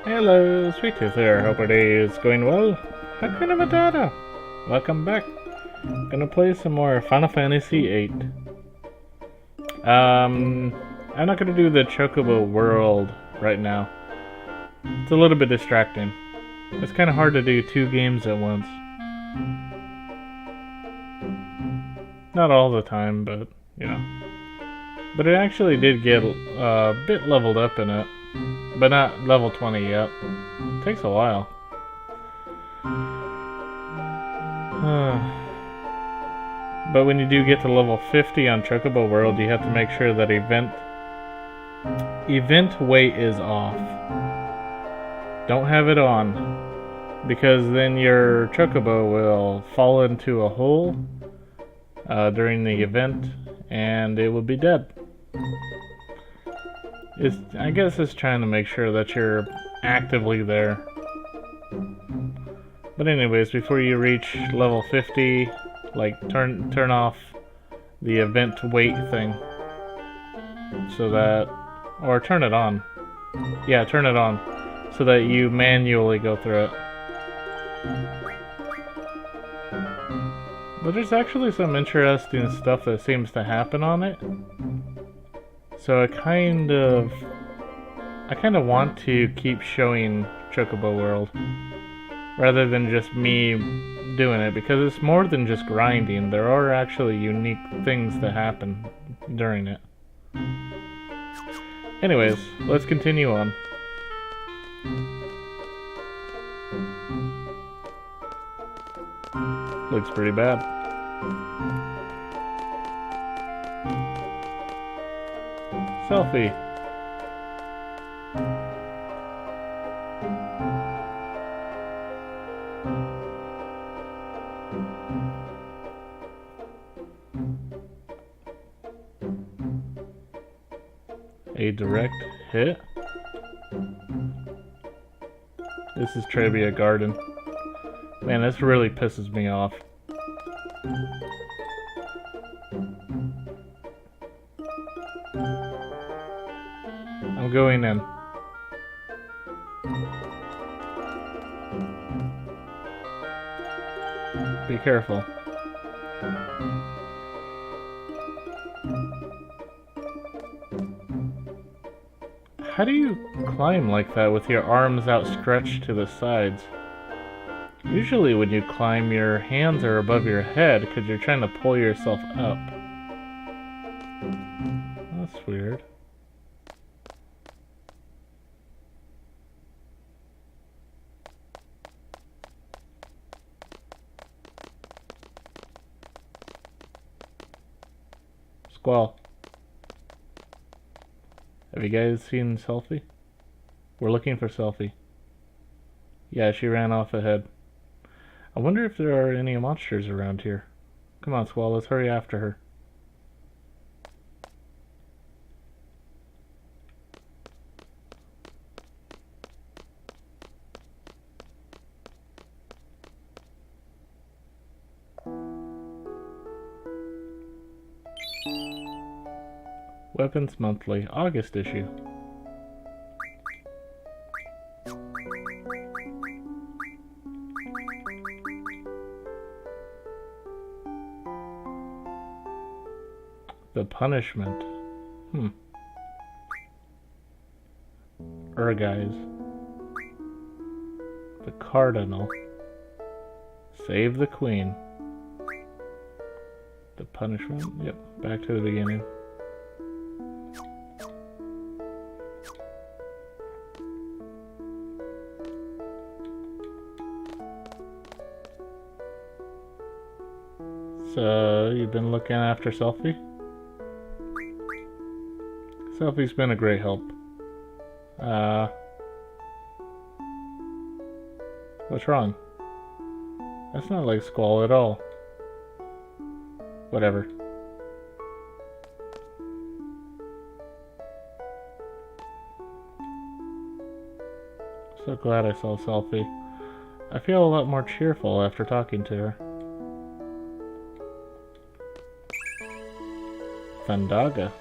Hello, Sweet Tooth here. Hope our day is going well. Hakuna Matata. Welcome back. Gonna play some more Final Fantasy VIII. I'm not gonna do the Chocobo world right now. It's a little bit distracting. It's kind of hard to do two games at once. Not all the time, but you know. But it actually did get a bit leveled up in it. But not level 20 yet. Takes a while. But when you do get to level 50 on Chocobo World, you have to make sure that event weight is off. Don't have it on, because then your Chocobo will fall into a hole during the event, and it will be dead. I guess it's trying to make sure that you're actively there. But anyways, before you reach level 50, like turn off the event wait thing, so that, or turn it on. Yeah, turn it on, so that you manually go through it. But there's actually some interesting stuff that seems to happen on it. So I kind of want to keep showing Chocobo World rather than just me doing it, because it's more than just grinding. There are actually unique things that happen during it. Anyways, let's continue on. Looks pretty bad. Selfie. A direct hit. This is Trebia Garden. Man, this really pisses me off. I'm going in. Be careful. How do you climb like that with your arms outstretched to the sides? Usually when you climb, your hands are above your head because you're trying to pull yourself up. That's weird. Squall. Have you guys seen Selfie? We're looking for Selfie. Yeah, she ran off ahead. I wonder if there are any monsters around here. Come on, Squall, let's hurry after her. Weapons Monthly, August issue. The Punishment. Urguys. The Cardinal. Save the Queen. The Punishment. Yep, back to the beginning. So, you've been looking after Selfie? Selfie's been a great help. What's wrong? That's not like Squall at all. Whatever. So glad I saw Selfie. I feel a lot more cheerful after talking to her. Thundaga.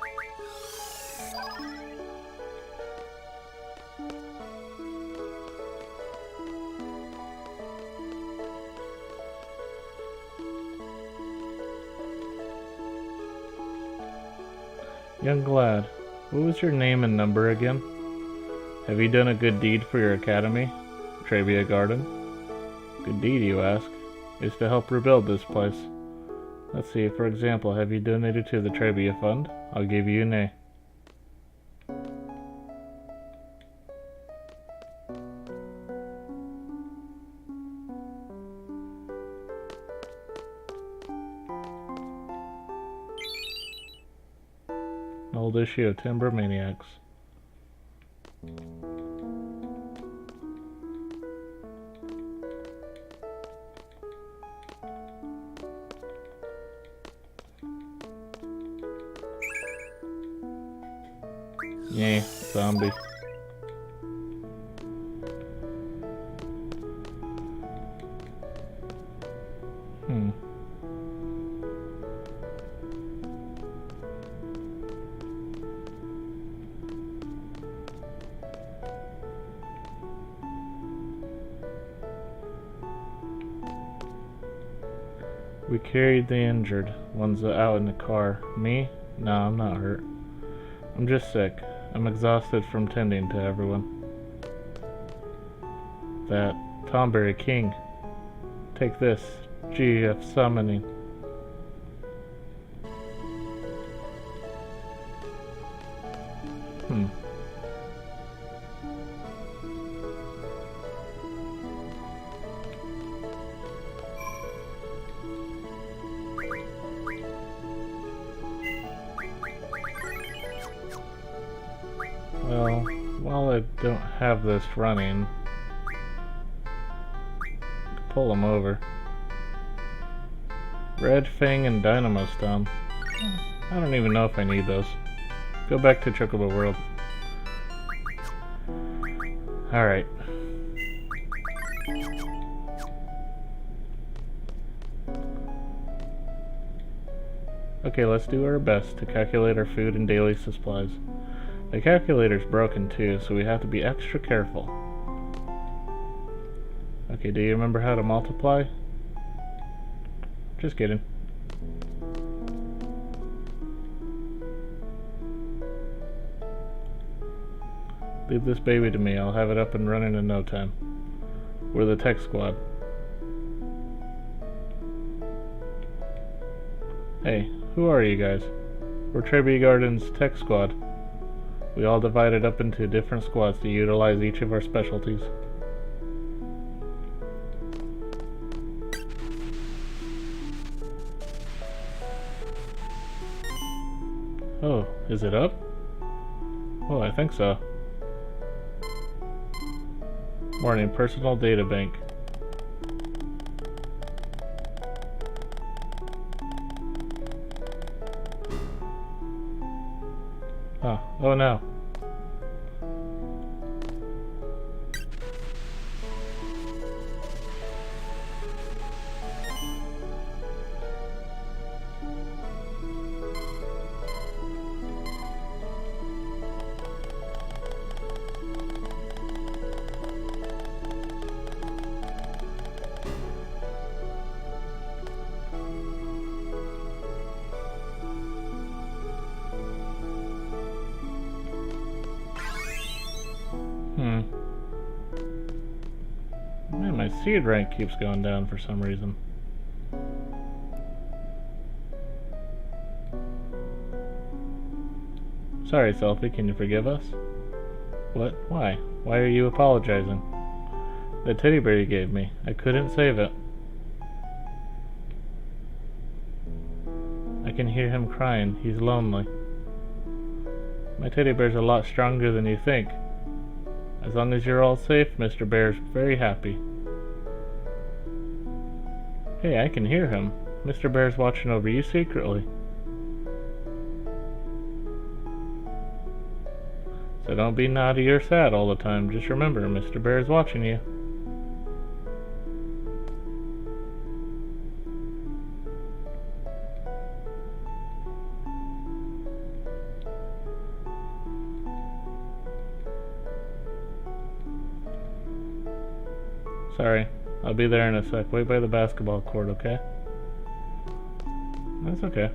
Young lad, what was your name and number again? Have you done a good deed for your academy, Trebia Garden? Good deed, you ask? Is to help rebuild this place. Let's see, for example, have you donated to the Trebia Fund? I'll give you an A. An old issue of Timber Maniacs. Yeah, zombie. We carried the injured. One's out in the car. Me? No, I'm not hurt. I'm just sick. I'm exhausted from tending to everyone. That Tomberry King. Take this. GF summoning. Well, while I don't have this running, pull them over. Red Fang and Dynamo Stone. I don't even know if I need those. Go back to Chocobo World. Alright. Okay, let's do our best to calculate our food and daily supplies. The calculator's broken too, so we have to be extra careful. Okay, do you remember how to multiply? Just kidding. Leave this baby to me, I'll have it up and running in no time. We're the tech squad. Hey, who are you guys? We're Trebia Garden's tech squad. We all divided up into different squads to utilize each of our specialties. Oh, is it up? Oh, I think so. Morning, personal data bank. Oh no. Man, my seed rank keeps going down for some reason. Sorry, Selfie, can you forgive us? What? Why? Why are you apologizing? The teddy bear you gave me. I couldn't save it. I can hear him crying. He's lonely. My teddy bear's a lot stronger than you think. As long as you're all safe, Mr. Bear's very happy. Hey, I can hear him. Mr. Bear's watching over you secretly. So don't be naughty or sad all the time. Just remember, Mr. Bear's watching you. Sorry. I'll be there in a sec. Wait by the basketball court, okay? That's okay.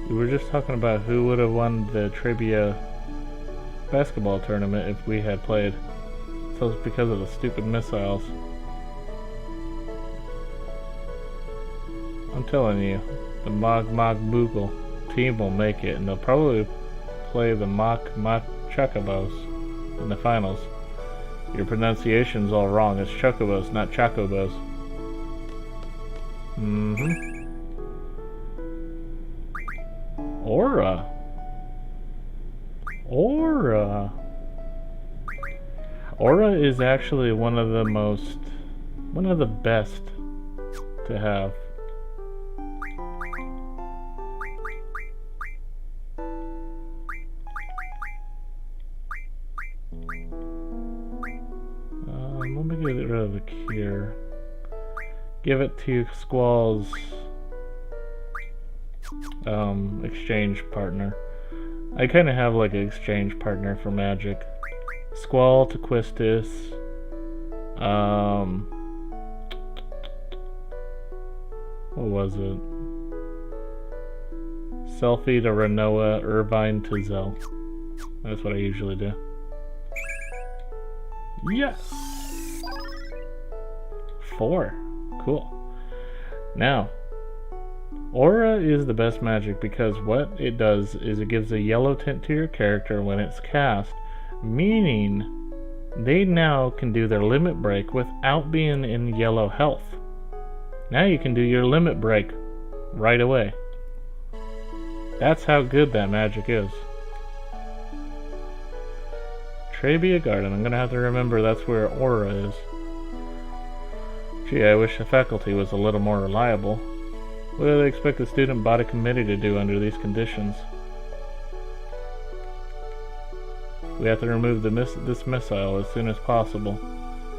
We were just talking about who would have won the trivia basketball tournament if we had played. So it's because of the stupid missiles. I'm telling you, the Mog Mog Boogle team will make it, and they'll probably play the Mach Mach Chocobos in the finals. Your pronunciation's all wrong. It's Chocobos, not Chocobos. Aura. Aura. Aura is actually one of the best to have. Let me get rid of the cure. Give it to Squall's exchange partner. I kind of have like an exchange partner for magic. Squall to Quistis. What was it? Selfie to Renoa, Irvine to Zell. That's what I usually do. Yes! 4. Cool. Now, Aura is the best magic because what it does is it gives a yellow tint to your character when it's cast, meaning they now can do their limit break without being in yellow health. Now you can do your limit break right away. That's how good that magic is. Trabia Garden. I'm gonna have to remember that's where Aura is. Gee, I wish the faculty was a little more reliable. What do they expect the student body committee to do under these conditions? We have to remove this missile as soon as possible.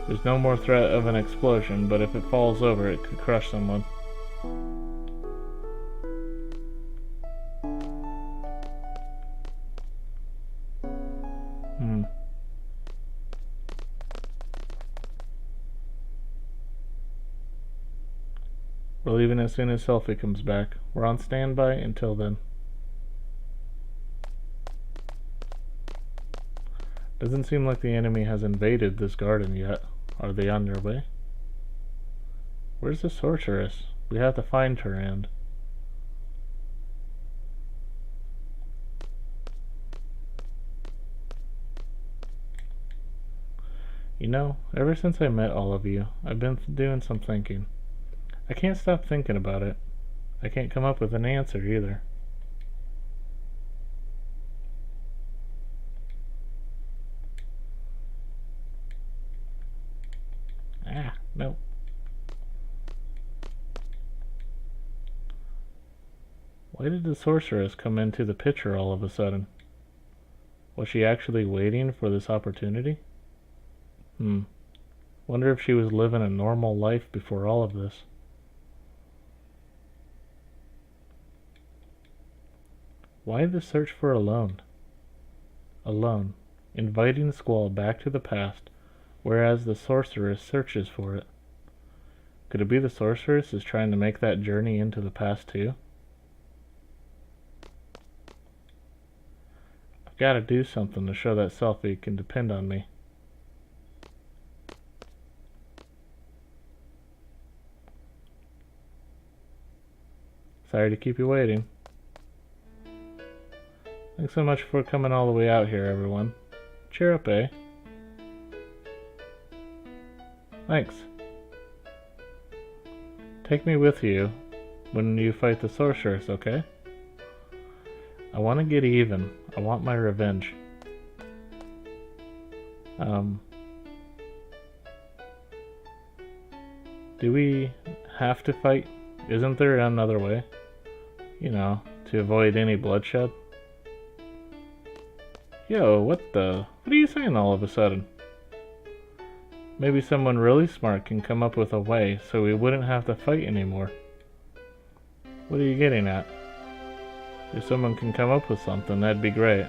There's no more threat of an explosion, but if it falls over, it could crush someone. We're leaving as soon as Selfie comes back. We're on standby until then. Doesn't seem like the enemy has invaded this garden yet. Are they on their way? Where's the sorceress? We have to find her and... You know, ever since I met all of you, I've been doing some thinking. I can't stop thinking about it. I can't come up with an answer either. No. Why did the sorceress come into the picture all of a sudden? Was she actually waiting for this opportunity? Wonder if she was living a normal life before all of this. Why the search for Alone? Alone, inviting Squall back to the past, whereas the sorceress searches for it. Could it be the sorceress is trying to make that journey into the past too? I've got to do something to show that Selfie can depend on me. Sorry to keep you waiting. Thanks so much for coming all the way out here, everyone. Cheer up, eh? Thanks. Take me with you when you fight the sorceress, okay? I want to get even. I want my revenge. Do we have to fight? Isn't there another way? You know, to avoid any bloodshed? Yo, what are you saying all of a sudden? Maybe someone really smart can come up with a way so we wouldn't have to fight anymore. What are you getting at? If someone can come up with something, that'd be great.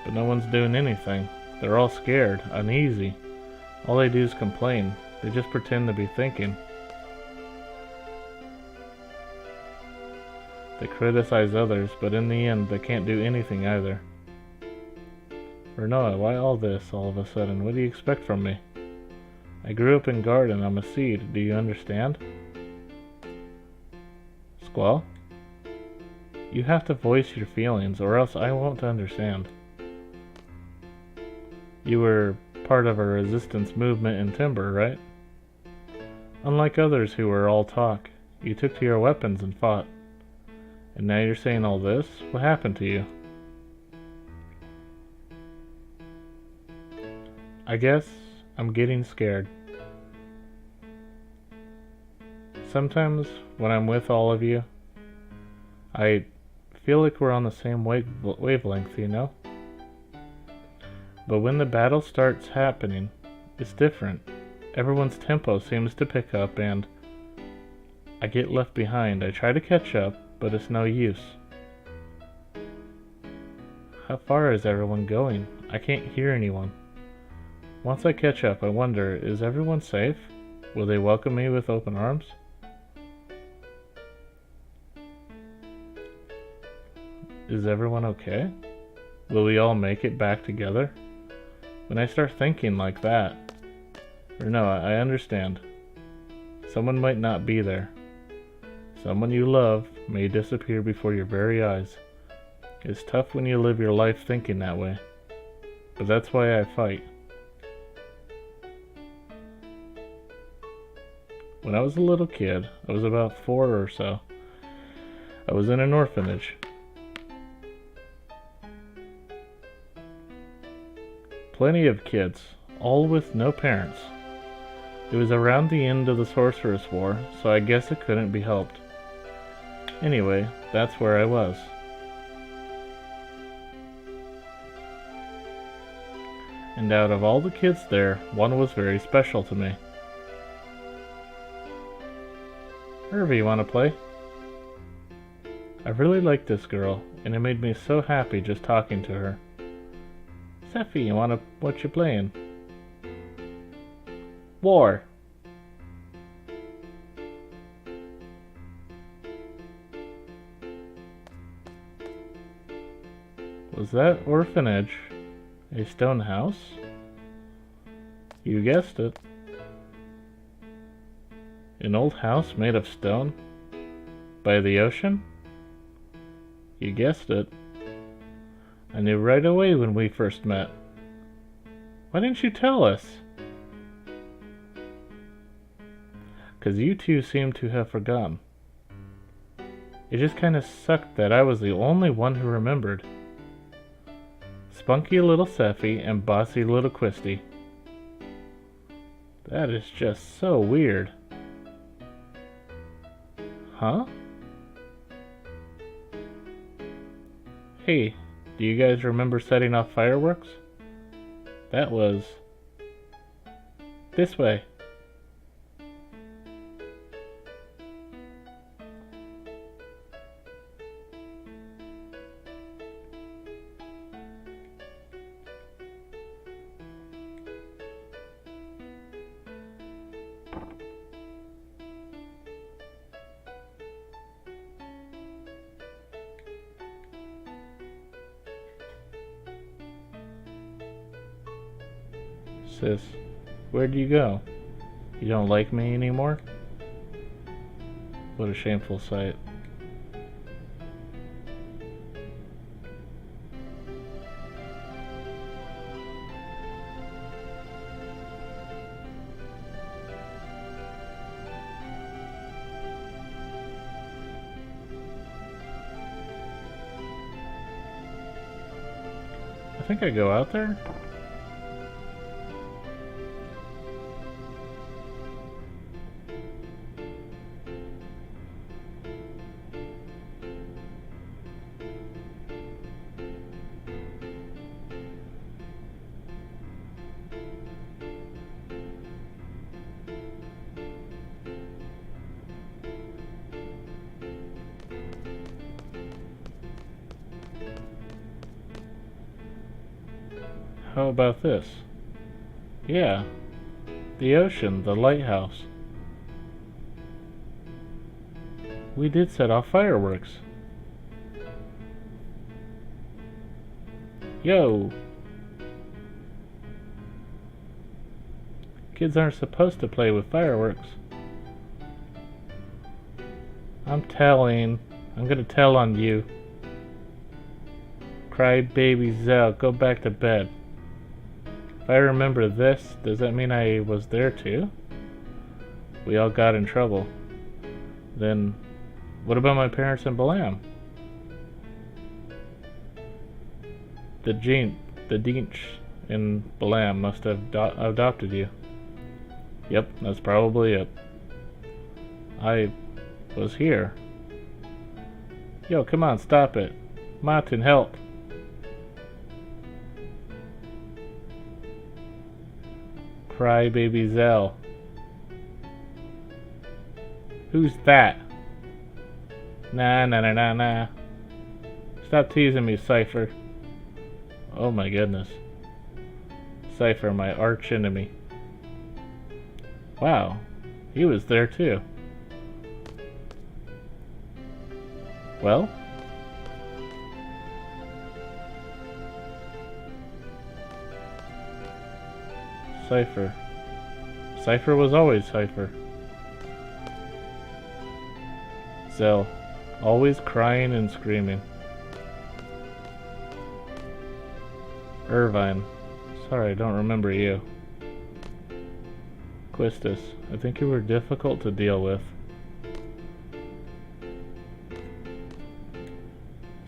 But no one's doing anything. They're all scared, uneasy. All they do is complain. They just pretend to be thinking. They criticize others, but in the end, they can't do anything either. Rinoa, why all this all of a sudden? What do you expect from me? I grew up in garden. I'm a seed. Do you understand? Squall? You have to voice your feelings, or else I won't understand. You were part of a resistance movement in Timber, right? Unlike others who were all talk, you took to your weapons and fought. And now you're saying all this? What happened to you? I guess I'm getting scared. Sometimes when I'm with all of you, I feel like we're on the same wavelength, you know? But when the battle starts happening, it's different. Everyone's tempo seems to pick up and I get left behind. I try to catch up, but it's no use. How far is everyone going? I can't hear anyone. Once I catch up, I wonder, is everyone safe? Will they welcome me with open arms? Is everyone okay? Will we all make it back together? When I start thinking like that, or no, I understand. Someone might not be there. Someone you love may disappear before your very eyes. It's tough when you live your life thinking that way. But that's why I fight. When I was a little kid, I was about 4 or so. I was in an orphanage. Plenty of kids, all with no parents. It was around the end of the Sorceress War, so I guess it couldn't be helped. Anyway, that's where I was. And out of all the kids there, one was very special to me. Hervey, wanna play? I really liked this girl, and it made me so happy just talking to her. Sephi, what you playing? War. Was that orphanage a stone house? You guessed it. An old house made of stone? By the ocean? You guessed it. I knew right away when we first met. Why didn't you tell us? 'Cause you two seem to have forgotten. It just kinda sucked that I was the only one who remembered. Spunky little Sephi and bossy little Quisty. That is just so weird. Huh? Hey, do you guys remember setting off fireworks? That was this way. Sis, where'd you go? You don't like me anymore? What a shameful sight. I think I go out there? How about this? Yeah, the ocean, the lighthouse. We did set off fireworks. Yo! Kids aren't supposed to play with fireworks. I'm telling. I'm gonna tell on you. Cry baby Zell, go back to bed. If I remember this, does that mean I was there too? We all got in trouble. Then, what about my parents in Balam? The Deench in Balam must have adopted you. Yep, that's probably it. I was here. Yo, come on, stop it. Martin, help. Cry baby Zell. Who's that? Nah. Stop teasing me, Cypher. Oh my goodness. Cypher, my arch enemy. Wow, he was there too. Well? Cypher. Cypher was always Cypher. Zell, always crying and screaming. Irvine. Sorry, I don't remember you. Quistis, I think you were difficult to deal with.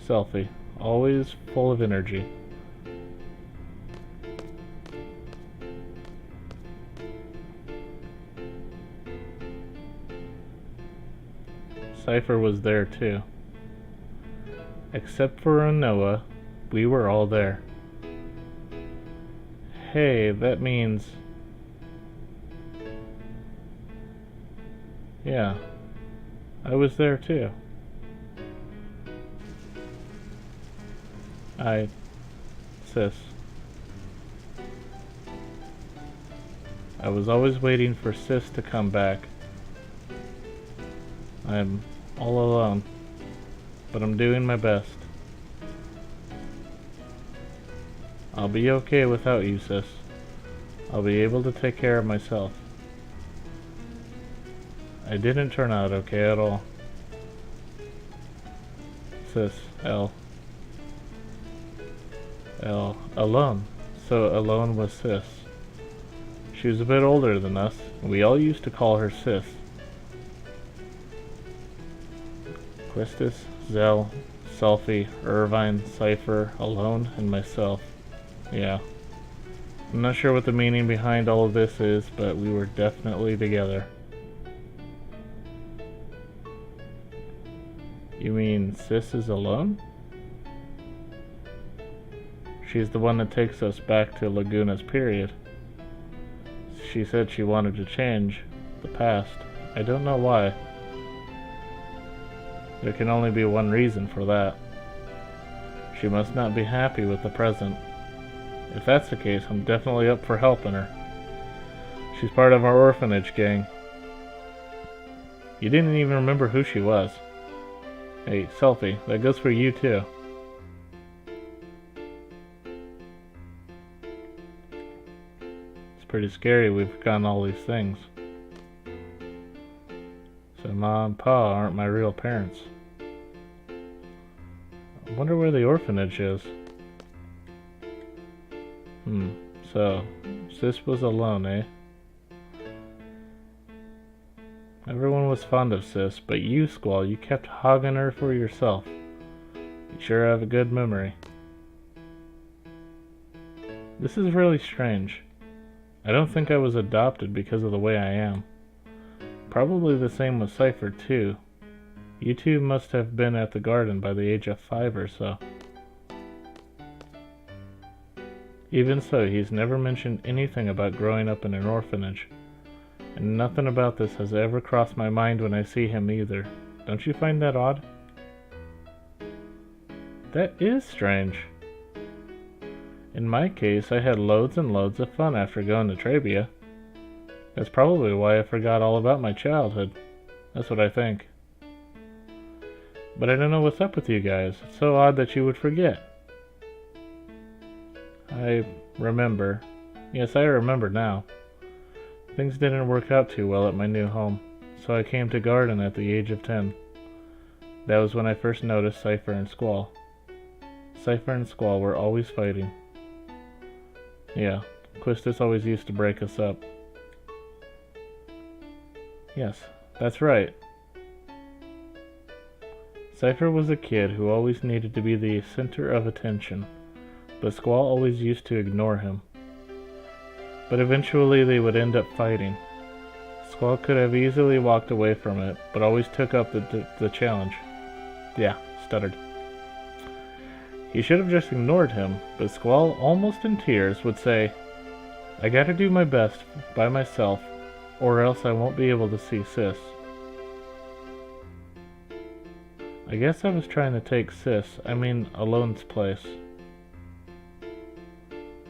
Selfie, always full of energy. Cypher was there too. Except for Noah, we were all there. Hey, that means... Yeah, I was there too. Sis. I was always waiting for Sis to come back. I'm all alone, but I'm doing my best. I'll be okay without you, Sis. I'll be able to take care of myself. I didn't turn out okay at all. Sis, L, alone. So alone was Sis. She was a bit older than us, and we all used to call her Sis. Quistis, Zell, Selfie, Irvine, Cypher, Alone, and myself. Yeah. I'm not sure what the meaning behind all of this is, but we were definitely together. You mean Sis is alone? She's the one that takes us back to Laguna's period. She said she wanted to change the past. I don't know why. There can only be one reason for that. She must not be happy with the present. If that's the case, I'm definitely up for helping her. She's part of our orphanage gang. You didn't even remember who she was. Hey, Selfie, that goes for you too. It's pretty scary we've gotten all these things. So Mom and Pa aren't my real parents. I wonder where the orphanage is. So, Sis was alone, eh? Everyone was fond of Sis, but you, Squall, you kept hogging her for yourself. You sure have a good memory. This is really strange. I don't think I was adopted because of the way I am. Probably the same with Cypher, too. You two must have been at the garden by the age of 5 or so. Even so, he's never mentioned anything about growing up in an orphanage. And nothing about this has ever crossed my mind when I see him either. Don't you find that odd? That is strange. In my case, I had loads and loads of fun after going to Trabia. That's probably why I forgot all about my childhood. That's what I think. But I don't know what's up with you guys. It's so odd that you would forget. I remember. Yes, I remember now. Things didn't work out too well at my new home, so I came to Garden at the age of 10. That was when I first noticed Cypher and Squall. Cypher and Squall were always fighting. Yeah, Quistis always used to break us up. Yes, that's right. Cypher was a kid who always needed to be the center of attention, but Squall always used to ignore him. But eventually they would end up fighting. Squall could have easily walked away from it, but always took up the challenge. Yeah, stuttered. He should have just ignored him, but Squall, almost in tears, would say, "I gotta do my best by myself, or else I won't be able to see Sis." I guess I was trying to take Alone's place.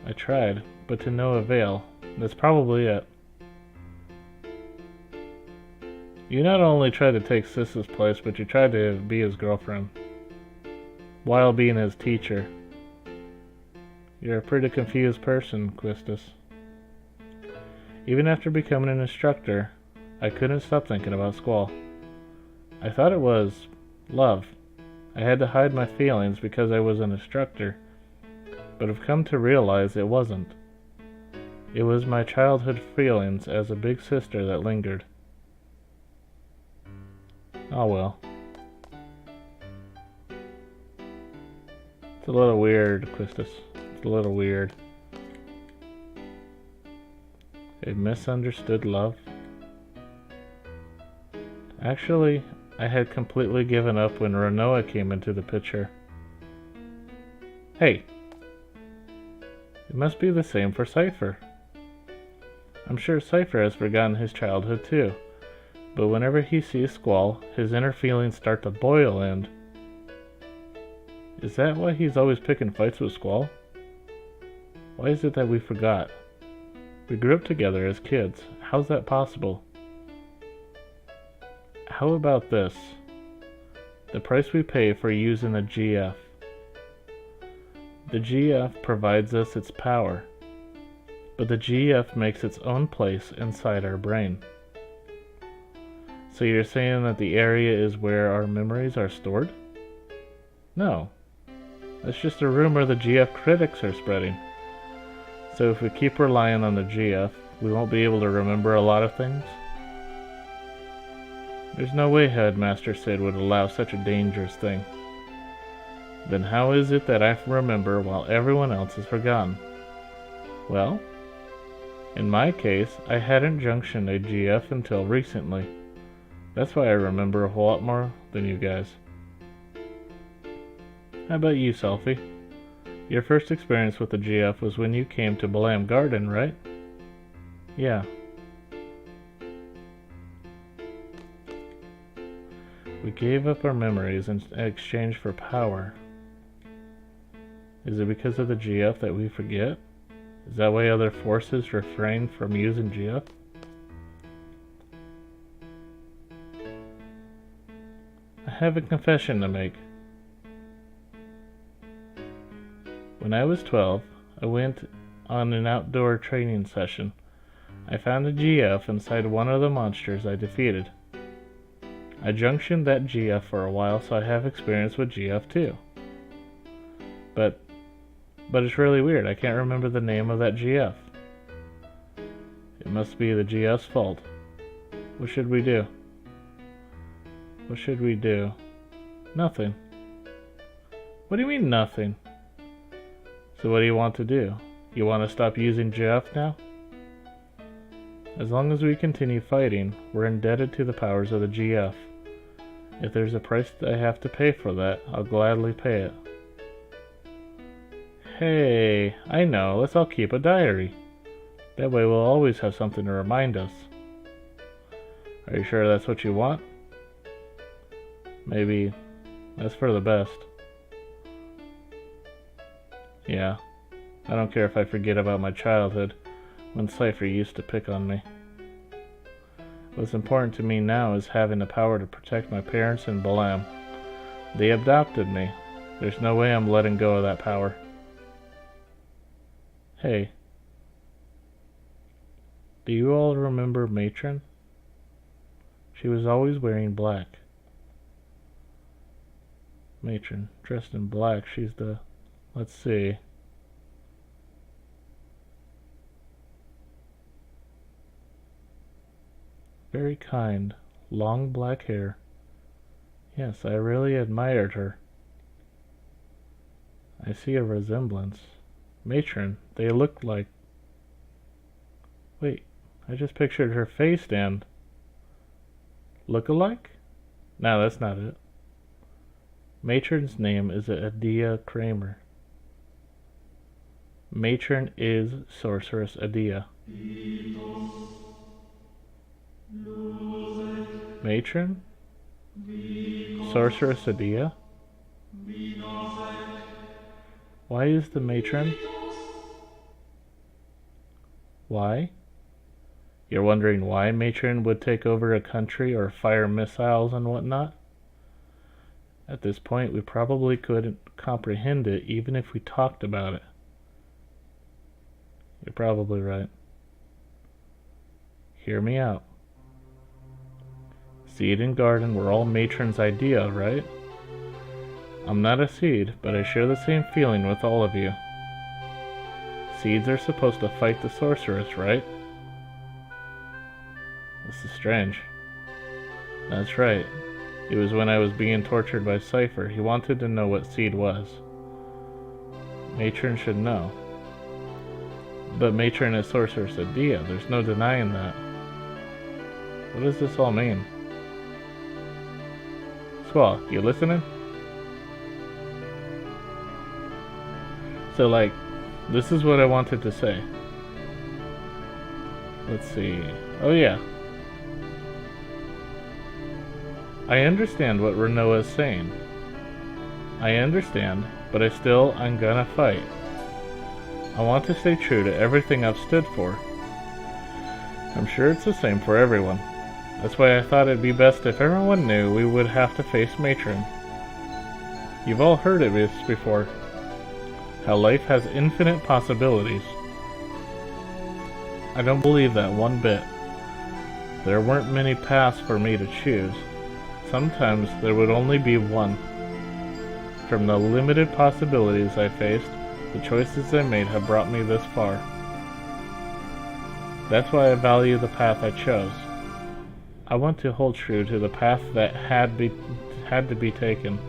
I tried, but to no avail. That's probably it. You not only tried to take Sis's place, but you tried to be his girlfriend, while being his teacher. You're a pretty confused person, Quistis. Even after becoming an instructor, I couldn't stop thinking about Squall. I thought it was love. I had to hide my feelings because I was an instructor, but I've come to realize it wasn't. It was my childhood feelings as a big sister that lingered. Oh well. It's a little weird, Quistis. It's a little weird. A misunderstood love? Actually, I had completely given up when Rinoa came into the picture. Hey! It must be the same for Cypher. I'm sure Cypher has forgotten his childhood too, but whenever he sees Squall, his inner feelings start to boil and... Is that why he's always picking fights with Squall? Why is it that we forgot? We grew up together as kids. How's that possible? How about this? The price we pay for using the GF. The GF provides us its power, but the GF makes its own place inside our brain. So you're saying that the area is where our memories are stored? No. That's just a rumor the GF critics are spreading. So if we keep relying on the GF, we won't be able to remember a lot of things? There's no way Headmaster Cid would allow such a dangerous thing. Then how is it that I remember while everyone else has forgotten? Well, in my case, I hadn't junctioned a GF until recently. That's why I remember a whole lot more than you guys. How about you, Selphie? Your first experience with the GF was when you came to Balamb Garden, right? Yeah. We gave up our memories in exchange for power. Is it because of the GF that we forget? Is that why other forces refrain from using GF? I have a confession to make. When I was 12, I went on an outdoor training session. I found a GF inside one of the monsters I defeated. I junctioned that GF for a while, so I have experience with GF too. But it's really weird. I can't remember the name of that GF. It must be the GF's fault. What should we do? What should we do? Nothing. What do you mean nothing? So what do you want to do? You want to stop using GF now? As long as we continue fighting, we're indebted to the powers of the GF. If there's a price that I have to pay for that, I'll gladly pay it. Hey, I know, let's all keep a diary. That way we'll always have something to remind us. Are you sure that's what you want? Maybe that's for the best. Yeah, I don't care if I forget about my childhood, when Cypher used to pick on me. What's important to me now is having the power to protect my parents and Balam. They adopted me. There's no way I'm letting go of that power. Hey. Do you all remember Matron? She was always wearing black. Matron, dressed in black, she's the... let's see... very kind, long black hair. Yes, I really admired her. I see a resemblance. Matron, they look like... Wait, I just pictured her face and... Look-alike? No, that's not it. Matron's name is Adia Kramer. Matron is Sorceress Adia. Matron? Sorceress Adia? Why is the matron? Why? You're wondering why Matron would take over a country or fire missiles and whatnot? At this point, we probably couldn't comprehend it even if we talked about it. You're probably right. Hear me out. Seed and garden were all Matron's idea, right? I'm not a seed, but I share the same feeling with all of you. Seeds are supposed to fight the sorceress, right? This is strange. That's right. It was when I was being tortured by Cypher. He wanted to know what seed was. Matron should know. But Matron is Sorceress Adia. There's no denying that. What does this all mean? Squall, you listening? So, like, this is what I wanted to say. Let's see. Oh, yeah. I understand what Rinoa is saying. I understand, but I'm gonna fight. I want to stay true to everything I've stood for. I'm sure it's the same for everyone. That's why I thought it'd be best if everyone knew we would have to face Matron. You've all heard of this before. How life has infinite possibilities. I don't believe that one bit. There weren't many paths for me to choose. Sometimes there would only be one. From the limited possibilities I faced, the choices I made have brought me this far. That's why I value the path I chose. I want to hold true to the path that had to be taken.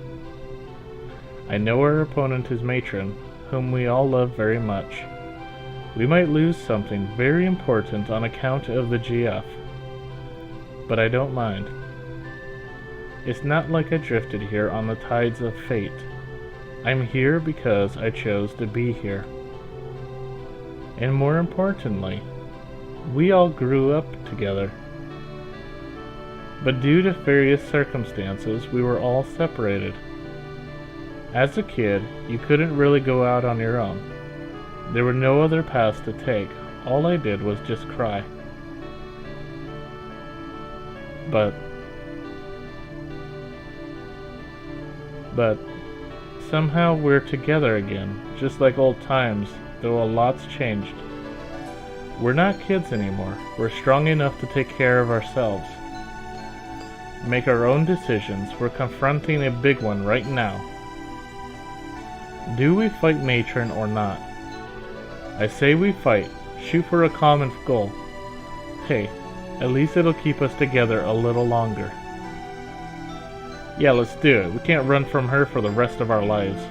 I know our opponent is Matron, whom we all love very much. We might lose something very important on account of the GF, but I don't mind. It's not like I drifted here on the tides of fate. I'm here because I chose to be here. And more importantly, we all grew up together. But due to various circumstances, we were all separated. As a kid, you couldn't really go out on your own. There were no other paths to take. All I did was just cry. But somehow we're together again, just like old times, though a lot's changed. We're not kids anymore. We're strong enough to take care of ourselves. Make our own decisions. We're confronting a big one right now. Do we fight Matron or not? I say we fight. Shoot for a common goal. Hey, at least it'll keep us together a little longer. Yeah, let's do it. We can't run from her for the rest of our lives.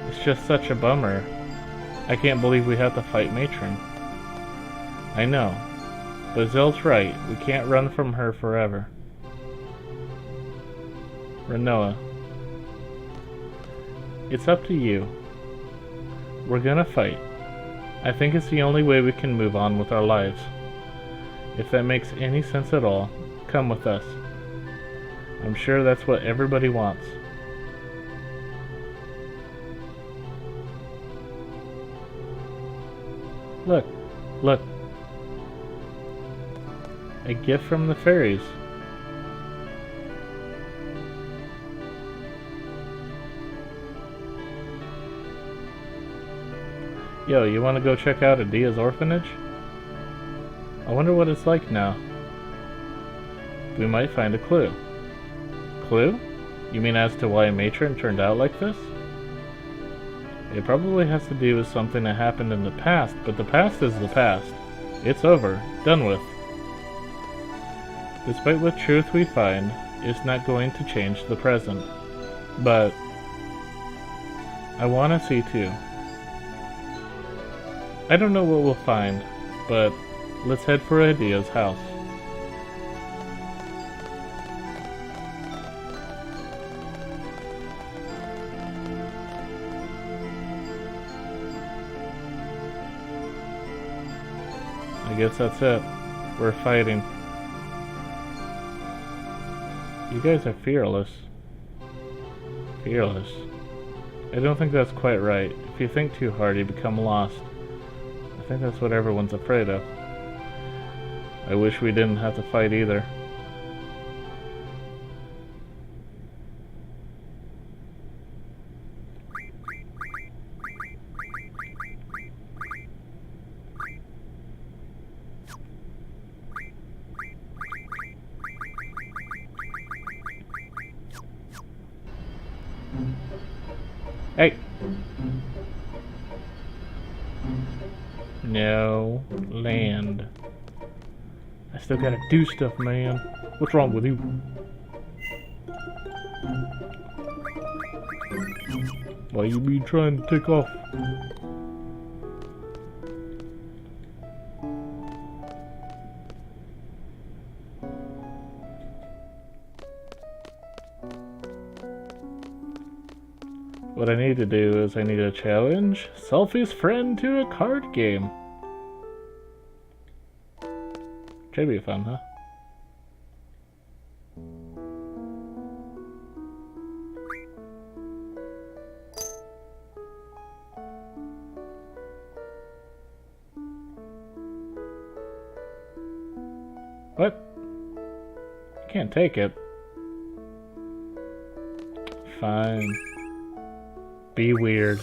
It's just such a bummer. I can't believe we have to fight Matron. I know. But Zell's right. We can't run from her forever. Rinoa. It's up to you. We're gonna fight. I think it's the only way we can move on with our lives. If that makes any sense at all, come with us. I'm sure that's what everybody wants. Look. Look. A gift from the fairies. Yo, you want to go check out Adia's orphanage? I wonder what it's like now. We might find a clue. Clue? You mean as to why a matron turned out like this? It probably has to do with something that happened in the past, but the past is the past. It's over. Done with. Despite what truth we find, it's not going to change the present. But I want to see too. I don't know what we'll find, but let's head for Adia's house. I guess that's it. We're fighting. You guys are fearless. Fearless. I don't think that's quite right. If you think too hard, you become lost. I think that's what everyone's afraid of. I wish we didn't have to fight either. Hey! No land. I still gotta do stuff, man. What's wrong with you? Why you be trying to take off? What I need to do is I need to challenge Selphie's friend to a card game. Should be fun, huh? What? I can't take it. Fine. Be weird.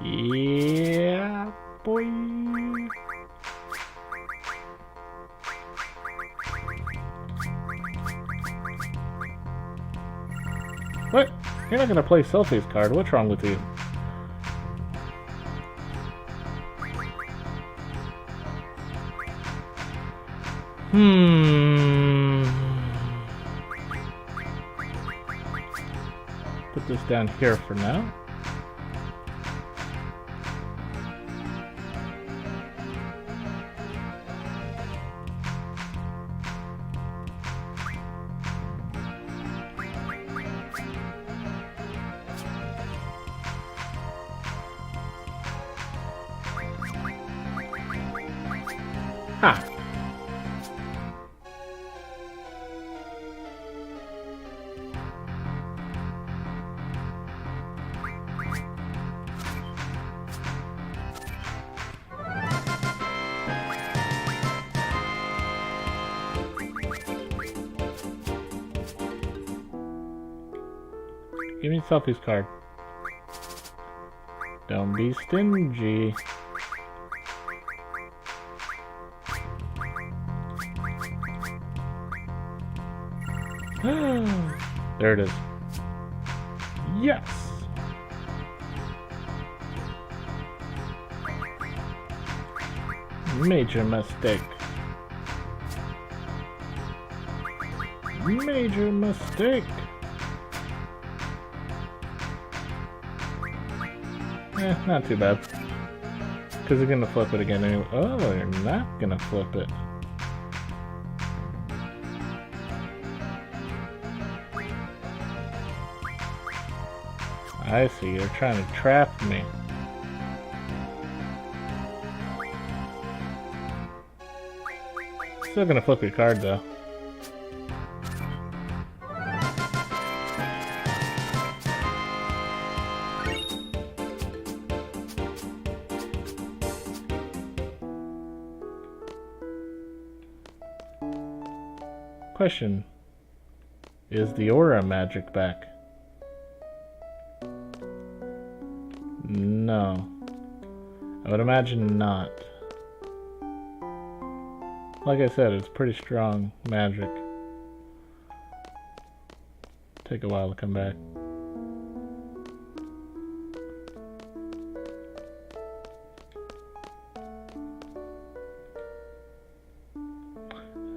Yeah, boy. What? You're not gonna play Selphie's card. What's wrong with you? Put this down here for now. Ha! Give me Selphie's card. Don't be stingy. There it is. Yes! Major mistake. Major mistake. Not too bad. Because they're gonna flip it again anyway. Oh, they're not gonna flip it. I see, you're trying to trap me. Still gonna flip your card though. Question. Is the aura magic back? No. I would imagine not. Like I said, it's pretty strong magic. Take a while to come back.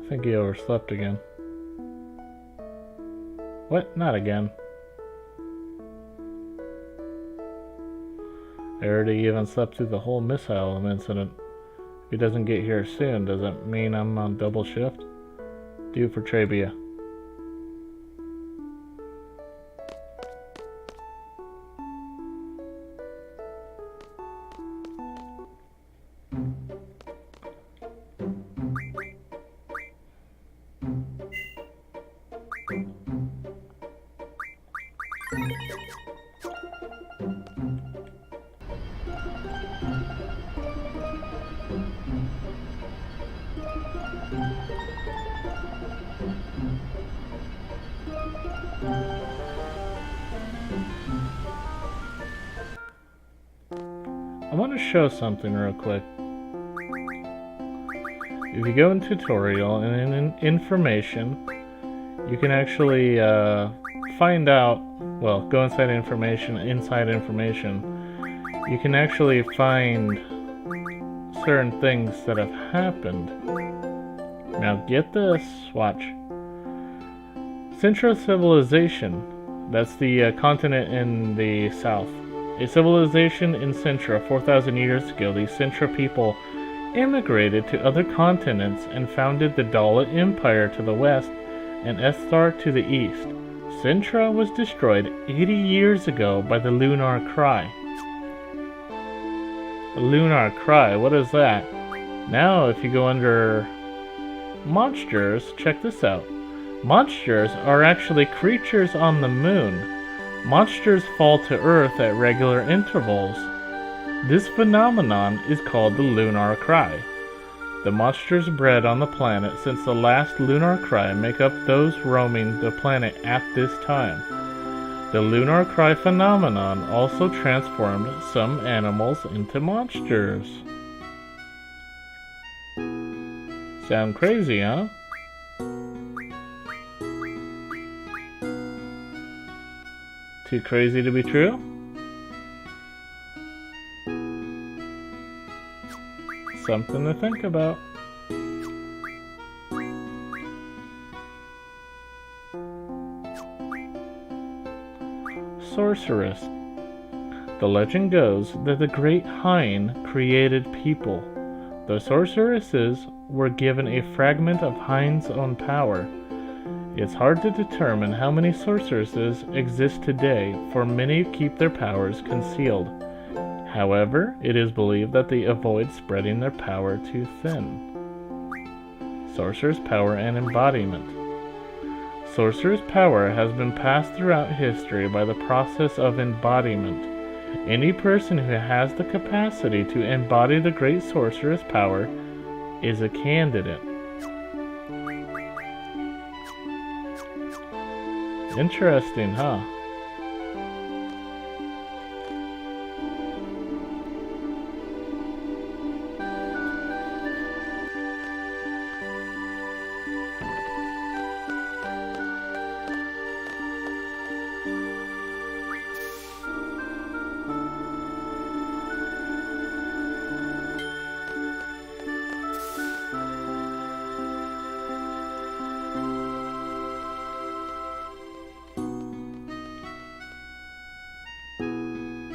I think he overslept again. What? Not again. I already even slept through the whole missile incident. If he doesn't get here soon, does it mean I'm on double shift? Due for Trebia. I want to show something real quick. If you go in tutorial and in information, you can actually find out, well, go inside information, you can actually find certain things that have happened. Now get this, watch. Sintra civilization, that's the continent in the south. A civilization in Sintra 4,000 years ago, the Sintra people immigrated to other continents and founded the Dala Empire to the west and Esthar to the east. Sintra was destroyed 80 years ago by the Lunar Cry. The Lunar Cry, what is that? Now if you go under monsters, check this out. Monsters are actually creatures on the moon. Monsters fall to Earth at regular intervals. This phenomenon is called the Lunar Cry. The monsters bred on the planet since the last Lunar Cry make up those roaming the planet at this time. The Lunar Cry phenomenon also transformed some animals into monsters. Sound crazy, huh? Too crazy to be true? Something to think about. Sorceress. The legend goes that the great Hein created people. The sorceresses were given a fragment of Hein's own power. It's hard to determine how many sorceresses exist today, for many keep their powers concealed. However, it is believed that they avoid spreading their power too thin. Sorcerer's power and embodiment. Sorcerer's power has been passed throughout history by the process of embodiment. Any person who has the capacity to embody the great sorcerer's power is a candidate. Interesting, huh?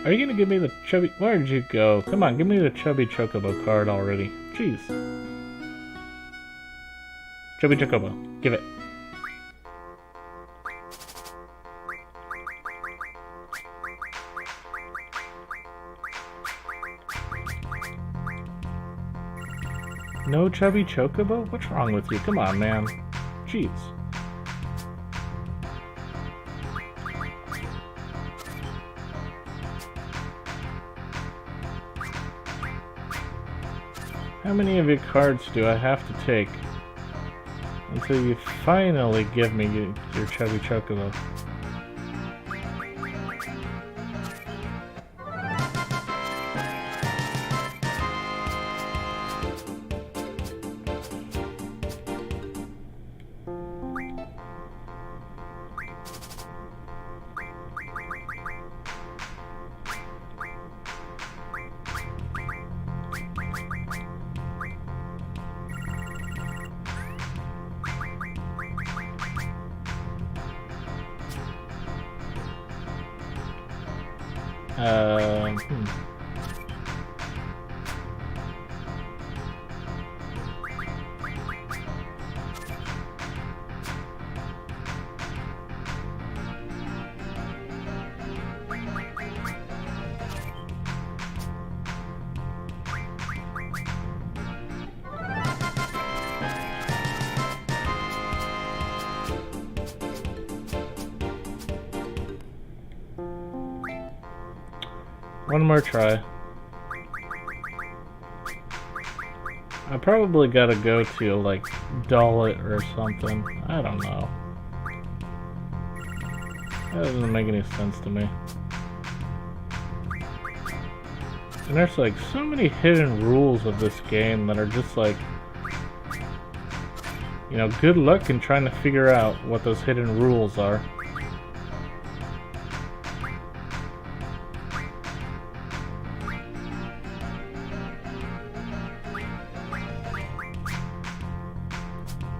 Are you gonna give me the chubby... Where did you go? Come on, give me the chubby chocobo card already. Jeez. Chubby chocobo. Give it. No chubby chocobo? What's wrong with you? Come on, man. Jeez. How many of your cards do I have to take? Until you finally give me your chubby chocobo. Hmm. One more try. I probably gotta go to, like, dull it or something. I don't know. That doesn't make any sense to me. And there's, like, so many hidden rules of this game that are just, like... You know, good luck in trying to figure out what those hidden rules are.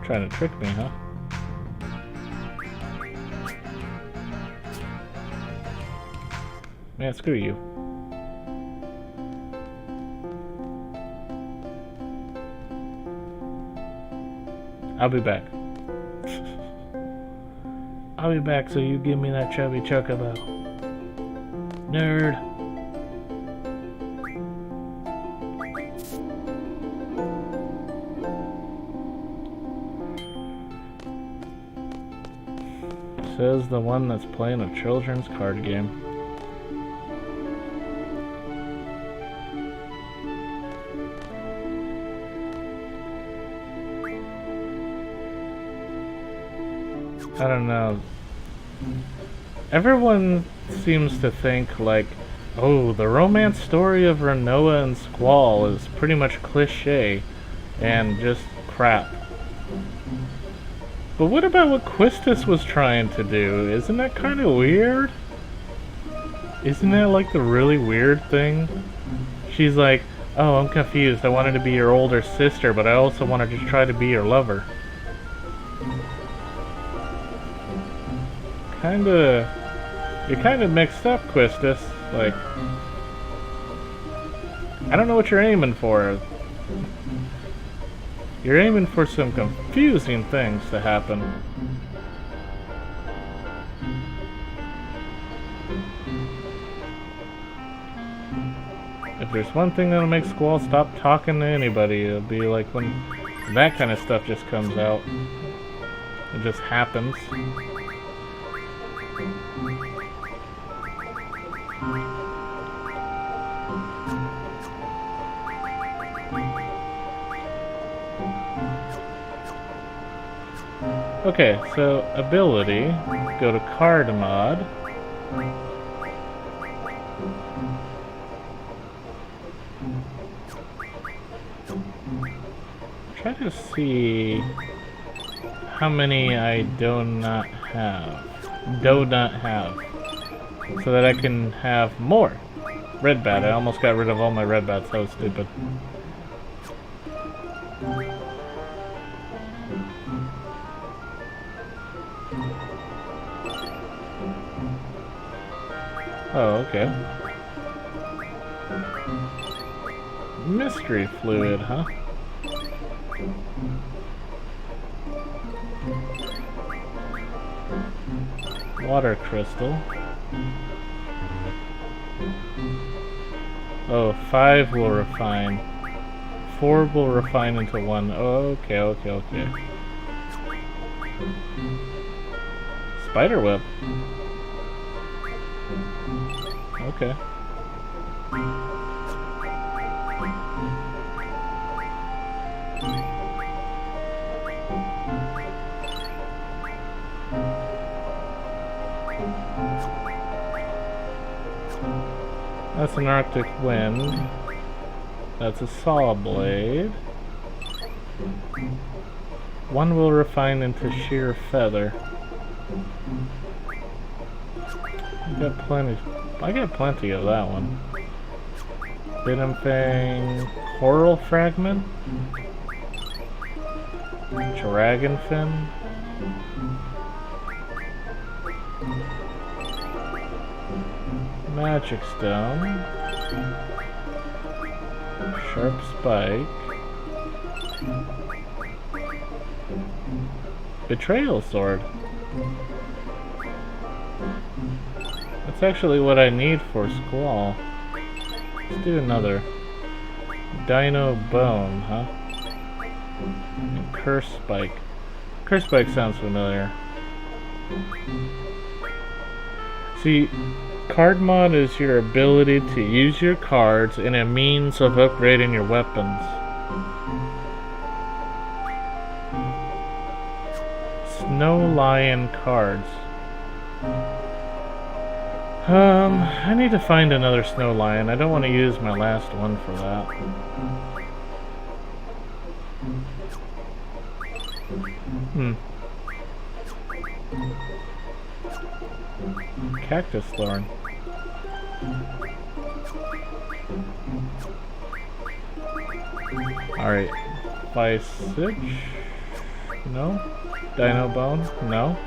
Trying to trick me, huh? Man, screw you. I'll be back. I'll be back so you give me that chubby chocobo. Nerd. Says the one that's playing a children's card game. I don't know. Everyone seems to think like, oh, the romance story of Rinoa and Squall is pretty much cliche and just crap. But what about what Quistis was trying to do? Isn't that kind of weird? Isn't that like the really weird thing? She's like, oh, I'm confused. I wanted to be your older sister, but I also wanted to try to be your lover. You're kinda mixed up, Quistis. Like, I don't know what you're aiming for. You're aiming for some confusing things to happen. If there's one thing that'll make Squall stop talking to anybody, it'll be like when that kind of stuff just comes out. It just happens. Okay, so ability, go to card mod. Try to see how many I do not have, so that I can have more. Red bat, I almost got rid of all my red bats, that was stupid. Oh, okay. Mystery fluid, huh? Water crystal. Oh, 5 will refine. 4 will refine into 1. Oh, okay. Spiderweb. Okay. That's an Arctic Wind. That's a Saw Blade. One will refine into Sheer Feather. I got plenty of that one. Venom Fang, Coral Fragment, Dragon Fin, Magic Stone, Sharp Spike, Betrayal Sword. That's actually what I need for Squall. Let's do another. Dino Bone, huh? And Curse Spike. Curse Spike sounds familiar. See, card mod is your ability to use your cards in a means of upgrading your weapons. Snow Lion cards. I need to find another Snow Lion. I don't want to use my last one for that. Cactus Thorn. Alright. Visage? No. Dino Bone? No.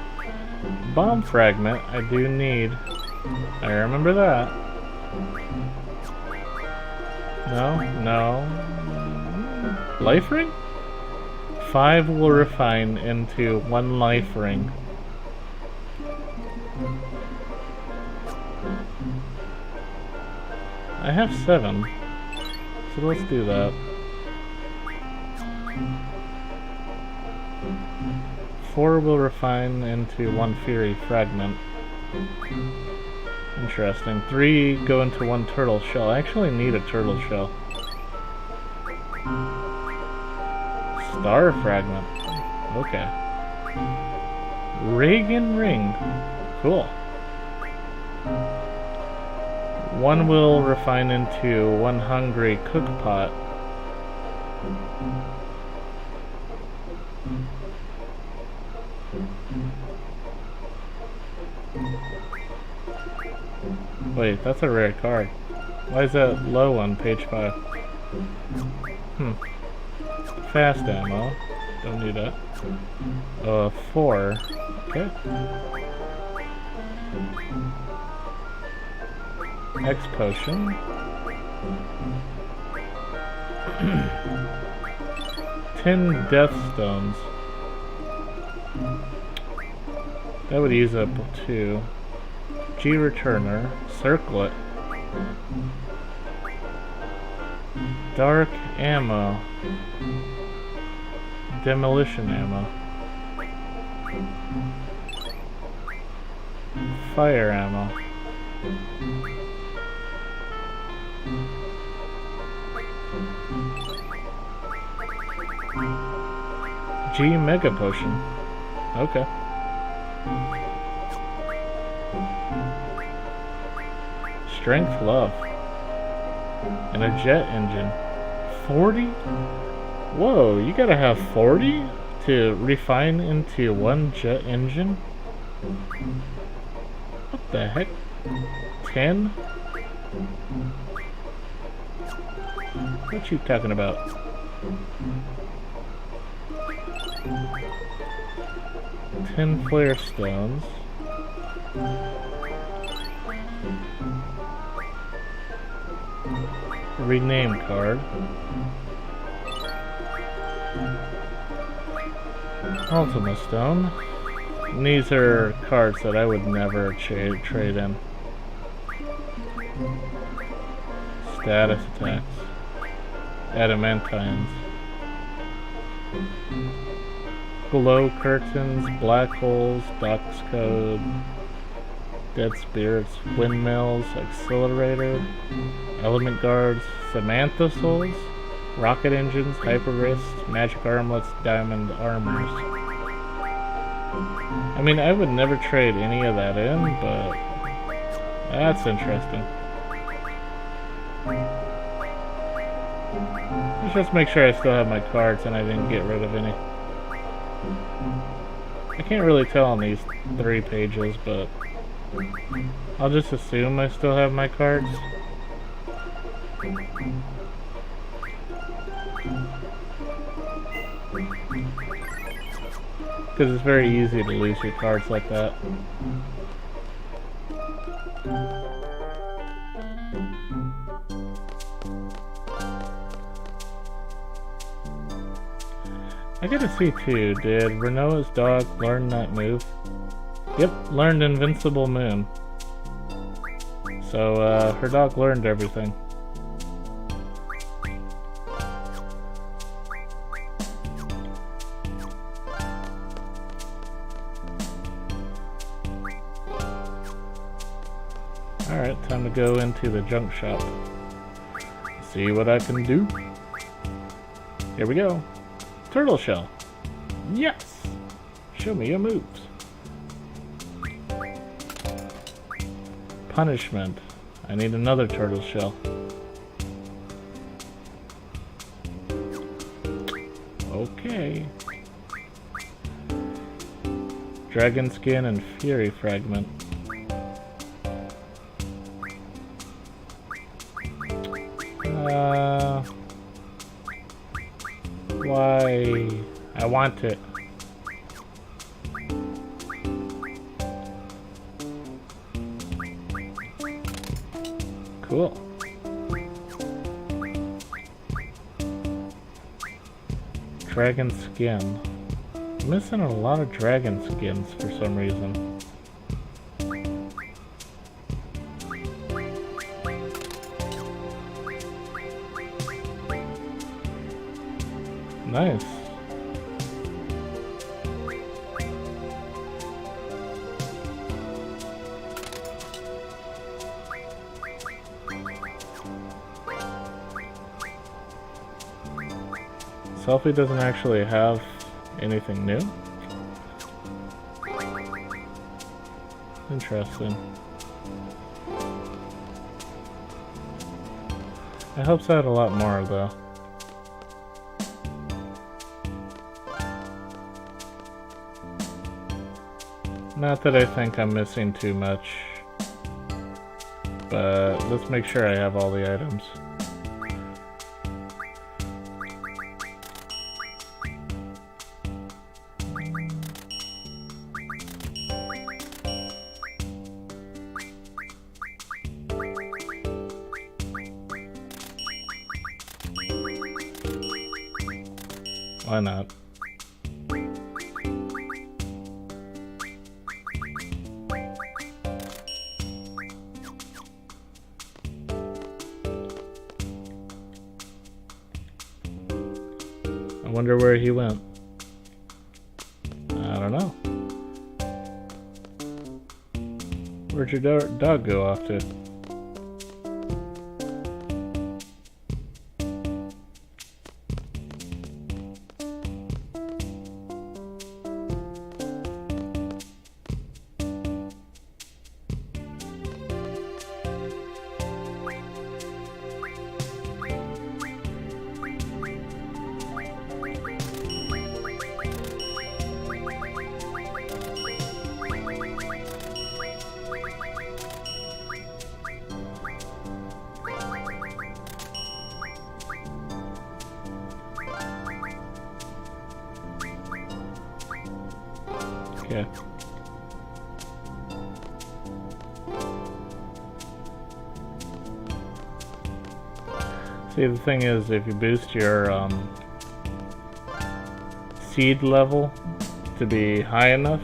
Bomb Fragment, I do need. I remember that. No. Life Ring? 5 will refine into 1 Life Ring. I have 7. So let's do that. 4 will refine into 1 Fury Fragment. Interesting. 3 go into 1 Turtle Shell. I actually need a Turtle Shell. Star Fragment. Okay. Reagan Ring. Cool. 1 will refine into 1 Hungry Cook Pot. Wait, that's a rare card. Why is that low on page 5? Fast ammo. Don't need that. 4. Okay. X Potion. 10 Death Stones. That would use up 2. G Returner. Circlet. Dark Ammo. Demolition Ammo. Fire Ammo. G Mega Potion. Okay. Strength Love. And a jet engine. 40? Whoa, you gotta have 40 to refine into 1 jet engine? What the heck? 10? What you talking about? 10 Flare Stones. Rename card. Ultima Stone. And these are cards that I would never trade in. Status attacks. Adamantines. Glow Curtains, Black Holes, Doc's Code, Dead Spirits, Windmills, Accelerator, Element Guards, Samantha Souls, Rocket Engines, Hyper Wrists, Magic Armlets, Diamond Armors. I mean, I would never trade any of that in, but that's interesting. just make sure I still have my cards and I didn't get rid of any. I can't really tell on these 3 pages, but I'll just assume I still have my cards. Because it's very easy to lose your cards like that. I gotta see too, did Renoa's dog learn that move? Yep, learned Invincible Moon. So, her dog learned everything. Alright, time to go into the junk shop. See what I can do. Here we go. Turtle shell. Yes! Show me your moves. Punishment. I need another turtle shell. Okay. Dragon skin and fury fragment. Why? I want it. Cool. Dragon skin. I'm missing a lot of dragon skins for some reason. Nice. Selfie doesn't actually have anything new. Interesting. It helps out a lot more though. Not that I think I'm missing too much, but let's make sure I have all the items. Why not? I wonder where he went. I don't know. Where'd your dog go off to? Okay. See, the thing is, if you boost your seed level to be high enough,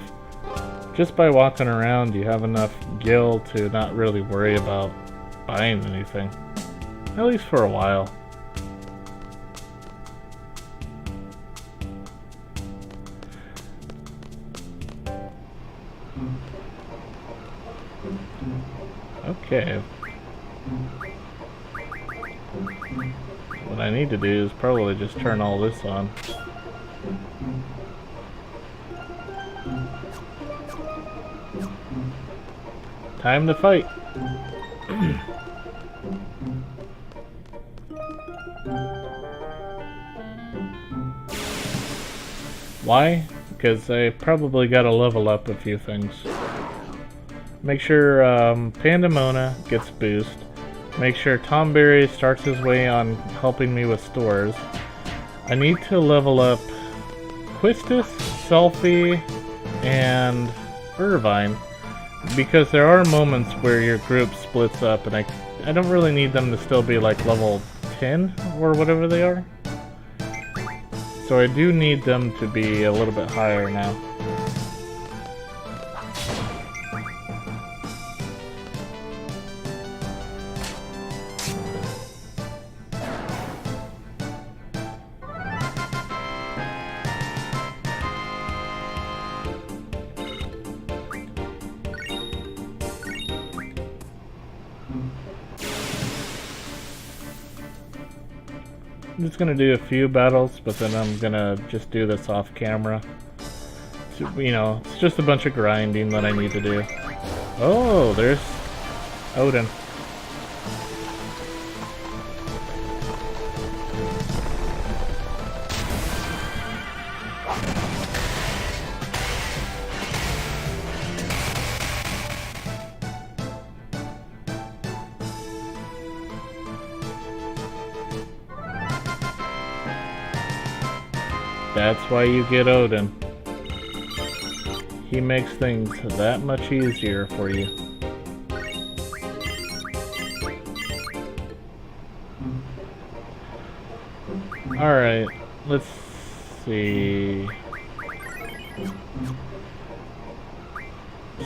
just by walking around you have enough gil to not really worry about buying anything. At least for a while. Okay. What I need to do is probably just turn all this on. Time to fight. Why? Because I probably gotta level up a few things. Make sure Pandemona gets boost. Make sure Tomberry starts his way on helping me with stores. I need to level up Quistis, Selphie, and Irvine, because there are moments where your group splits up, and I don't really need them to still be like level 10 or whatever they are. So I do need them to be a little bit higher now. I'm just gonna do a few battles, but then I'm gonna just do this off camera. So, you know, it's just a bunch of grinding that I need to do. Oh, there's Odin. That's why you get Odin. He makes things that much easier for you. Alright, let's see.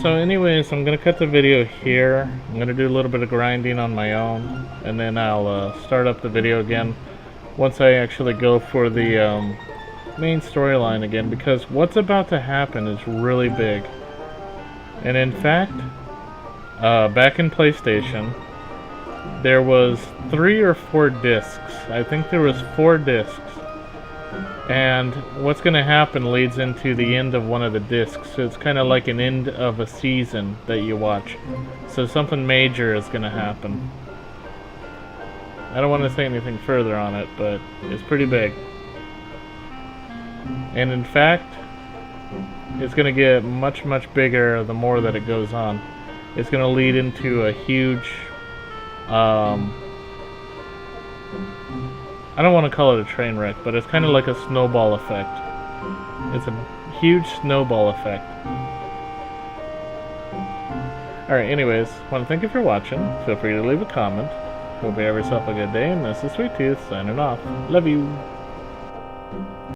So anyways, I'm gonna cut the video here. I'm gonna do a little bit of grinding on my own, and then I'll start up the video again once I actually go for the main storyline again, because what's about to happen is really big. And in fact, back in PlayStation, there was 3 or 4 discs. I think there was 4 discs. And what's going to happen leads into the end of one of the discs. So it's kind of like an end of a season that you watch. So something major is going to happen. I don't want to say anything further on it, but it's pretty big. And in fact, it's going to get much, much bigger the more that it goes on. It's going to lead into a huge, I don't want to call it a train wreck, but it's kind of like a snowball effect. It's a huge snowball effect. Alright, anyways, want to thank you for watching. Feel free to leave a comment. Hope you have yourself a good day, and this is Sweet Tooth signing off. Love you!